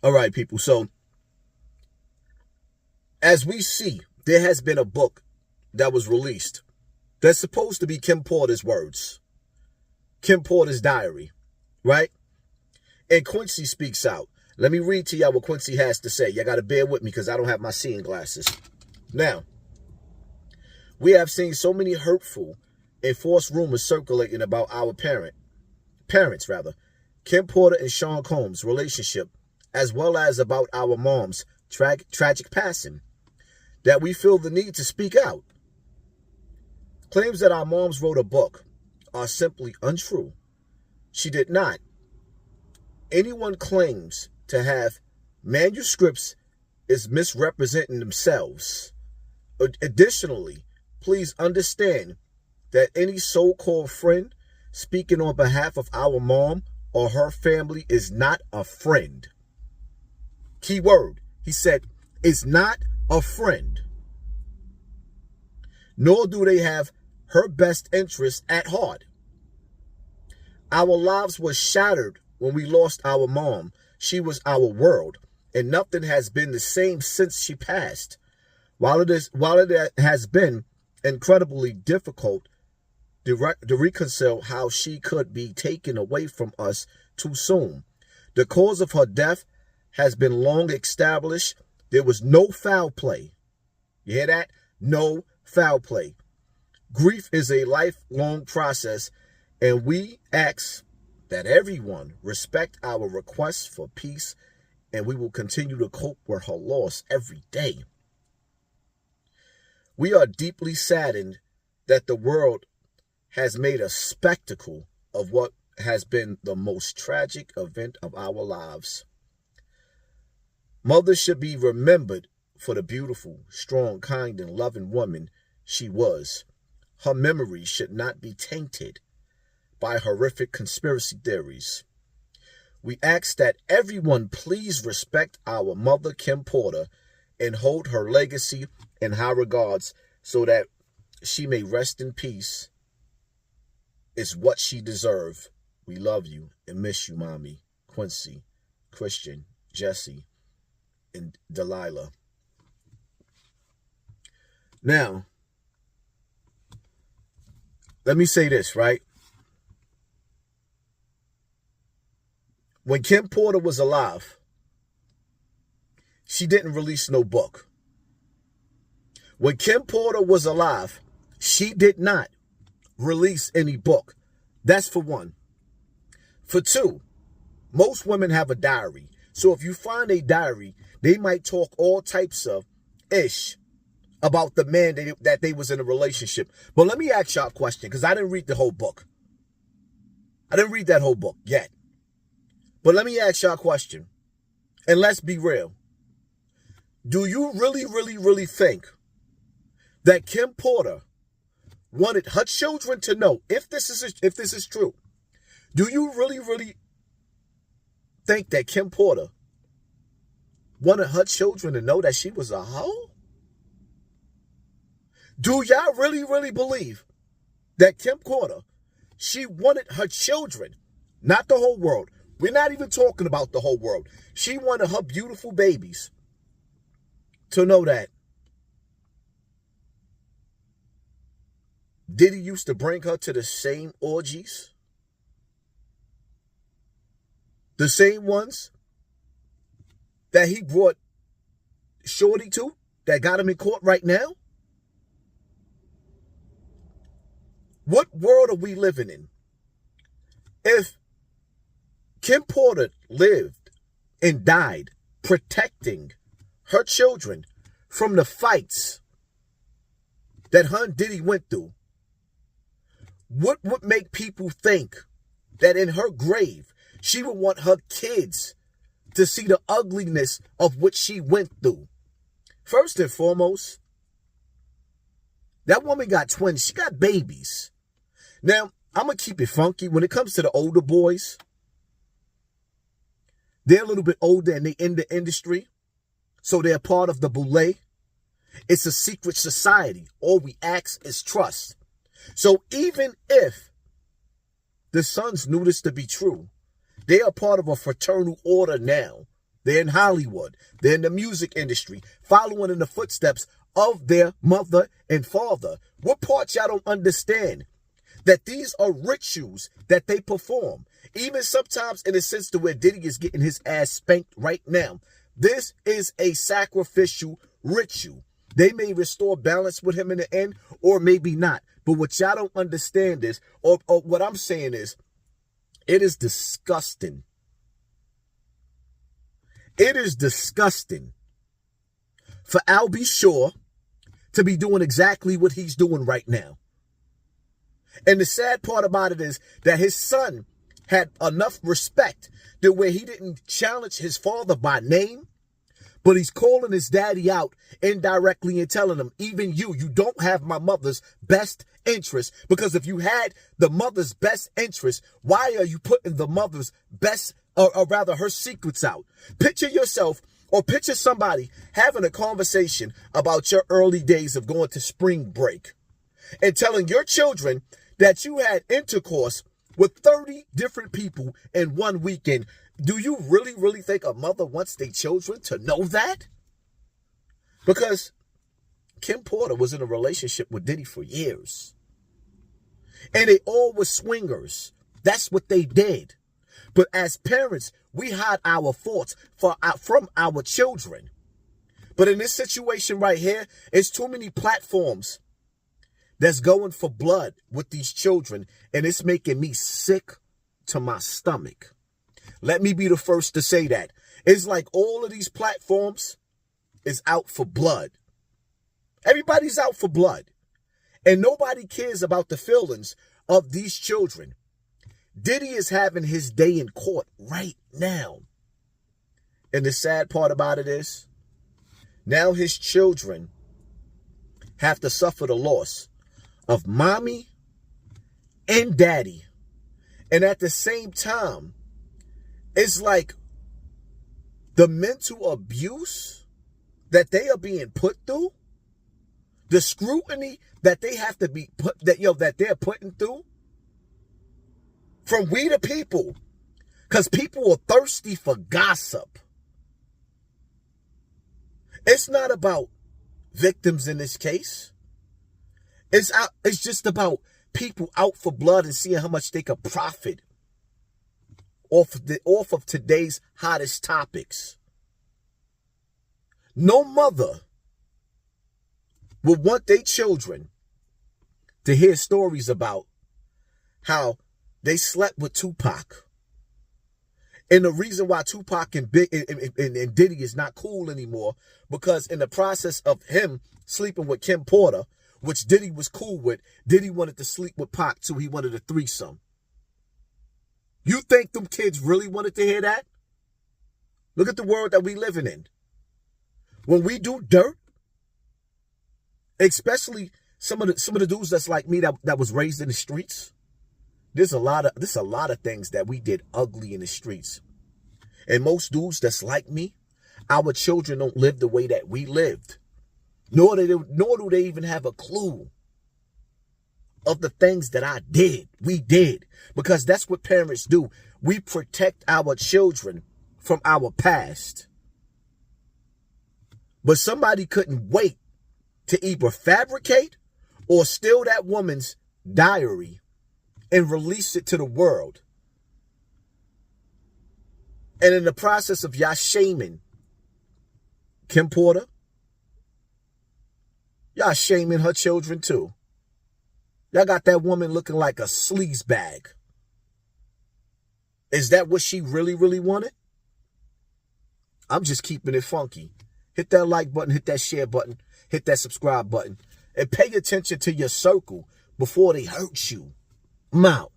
All right, people. So, as we see, there has been a book that was released that's supposed to be Kim Porter's words, Kim Porter's diary, right? And Quincy speaks out. Let me read to y'all what Quincy has to say. Y'all got to bear with me because I don't have my seeing glasses. Now, we have seen so many hurtful and false rumors circulating about our parents, Kim Porter and Sean Combs' relationship, as well as about our mom's tragic passing, that we feel the need to speak out. Claims that our moms wrote a book are simply untrue. She did not. Anyone claims to have manuscripts is misrepresenting themselves. Additionally, please understand that any so-called friend speaking on behalf of our mom or her family is not a friend. Key word, he said, is not a friend. Nor do they have her best interests at heart. Our lives were shattered when we lost our mom. She was our world, and nothing has been the same since she passed. While it has been incredibly difficult to reconcile how she could be taken away from us too soon, the cause of her death has been long established. There was no foul play. You hear that? No foul play. Grief is a lifelong process, and we ask that everyone respect our requests for peace, and we will continue to cope with her loss every day. We are deeply saddened that the world has made a spectacle of what has been the most tragic event of our lives. Mother should be remembered for the beautiful, strong, kind, and loving woman she was. Her memory should not be tainted by horrific conspiracy theories. We ask that everyone please respect our mother, Kim Porter, and hold her legacy in high regards so that she may rest in peace. It's what she deserved. We love you and miss you, Mommy. Quincy, Christian, Jesse, and Delilah. Now, let me say this, right? When Kim Porter was alive, she didn't release no book. When Kim Porter was alive, she did not release any book. That's for one. For two, most women have a diary. So if you find a diary, they might talk all types of ish about the man that they was in a relationship. But let me ask y'all a question, because I didn't read the whole book. I didn't read that whole book yet. But let me ask y'all a question. And let's be real. Do you really think that Kim Porter wanted her children to know, if this is true, do you really think that Kim Porter wanted her children to know that she was a hoe? Do y'all really believe that Kim Porter, she wanted her children, not the whole world, we're not even talking about the whole world, she wanted her beautiful babies to know that Diddy used to bring her to the same orgies? The same ones that he brought Shorty to, that got him in court right now? What world are we living in? If Kim Porter lived and died protecting her children from the fights that her and Diddy went through, what would make people think that in her grave she would want her kids to see the ugliness of what she went through? First and foremost, that woman got twins. She got babies. Now, I'm going to keep it funky. When it comes to the older boys, they're a little bit older and they in the industry, so they're part of the boule. It's a secret society. All we ask is trust. So even if the sons knew this to be true, they are part of a fraternal order now They're in Hollywood. They're in the music industry, following in the footsteps of their mother and father. What part y'all don't understand? That these are rituals that they perform. Even sometimes in a sense to where Diddy is getting his ass spanked right now. This is a sacrificial ritual. They may restore balance with him in the end, or maybe not. But what y'all don't understand is, or what I'm saying is, it is disgusting. It is disgusting for Albie Shore to be doing exactly what he's doing right now. And the sad part about it is that his son had enough respect to where he didn't challenge his father by name, but he's calling his daddy out indirectly and telling him, even you don't have my mother's best interest, because if you had the mother's best interest, why are you putting the mother's best, or rather her secrets out? Picture yourself, or picture somebody having a conversation about your early days of going to spring break and telling your children that you had intercourse with 30 different people in one weekend. Do you really think a mother wants their children to know that? Because Kim Porter was in a relationship with Diddy for years. And they all were swingers. That's what they did. But as parents, we hide our thoughts from our children. But in this situation right here, it's too many platforms that's going for blood with these children, and it's making me sick to my stomach. Let me be the first to say that. It's like all of these platforms is out for blood. Everybody's out for blood. And nobody cares about the feelings of these children. Diddy is having his day in court right now. And the sad part about it is, now his children have to suffer the loss of mommy and daddy. And at the same time, it's like the mental abuse that they are being put through, the scrutiny that they have to be put, that they're putting through from we the people, because people are thirsty for gossip. It's not about victims in this case. It's just about people out for blood and seeing how much they could profit off of today's hottest topics. No mother would want their children to hear stories about how they slept with Tupac. And the reason why Tupac and Diddy is not cool anymore, because in the process of him sleeping with Kim Porter, which Diddy was cool with, Diddy wanted to sleep with Pac too. He wanted a threesome. You think them kids really wanted to hear that? Look at the world that we living in. When we do dirt, especially some of the dudes that's like me that was raised in the streets, there's a lot of things that we did ugly in the streets. And most dudes that's like me, our children don't live the way that we lived. Nor do they even have a clue of the things that we did. Because that's what parents do. We protect our children from our past. But somebody couldn't wait to either fabricate or steal that woman's diary and release it to the world. And in the process of y'all shaming Kim Porter, y'all shaming her children too. Y'all got that woman looking like a sleaze bag. Is that what she really wanted? I'm just keeping it funky. Hit that like button, hit that share button, hit that subscribe button, and pay attention to your circle before they hurt you. I'm out.